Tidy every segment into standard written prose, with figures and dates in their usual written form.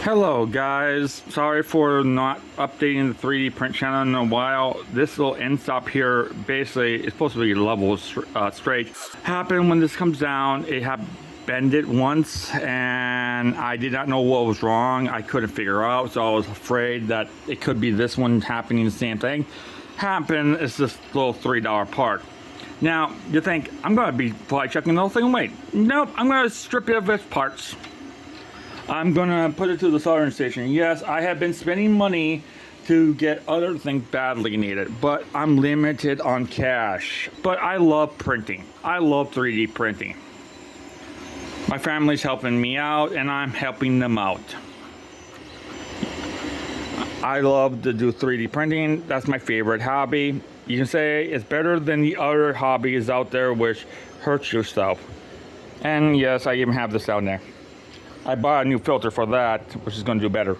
Hello guys, sorry for not updating the 3D print channel in a while. This little end stop here, basically it's supposed to be level straight. Happened when this comes down, it had bended once and I did not know what was wrong. I couldn't figure out, so I was afraid that it could be this one happening the same thing. Happened, it's this little $3 part. Now, you think, I'm gonna be fly checking the whole thing. Wait, nope, I'm gonna strip it of its parts. I'm gonna put it to the soldering station. Yes, I have been spending money to get other things badly needed, but I'm limited on cash. But I love printing. I love 3D printing. My family's helping me out and I'm helping them out. I love to do 3D printing. That's my favorite hobby. You can say it's better than the other hobbies out there which hurts yourself. And yes, I even have this down there. I bought a new filter for that, which is going to do better.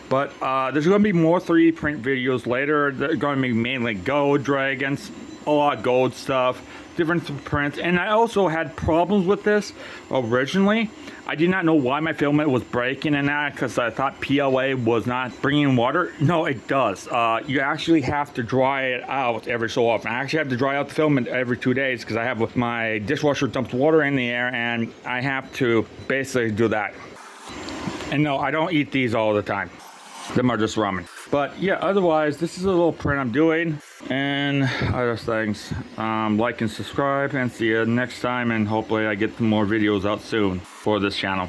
But there's going to be more 3D print videos later. They're going to be mainly gold dragons, a lot of gold stuff, different prints. And I also had problems with this originally. I did not know why my filament was breaking and that, because I thought PLA was not bringing water. No, it does. You actually have to dry it out every so often. I actually have to dry out the filament every 2 days because I have with my dishwasher dumped water in the air and I have to basically do that. And no, I don't eat these all the time. Them are just ramen. But yeah, otherwise, this is a little print I'm doing and other things. Like and subscribe and see you next time, and hopefully I get some more videos out soon for this channel.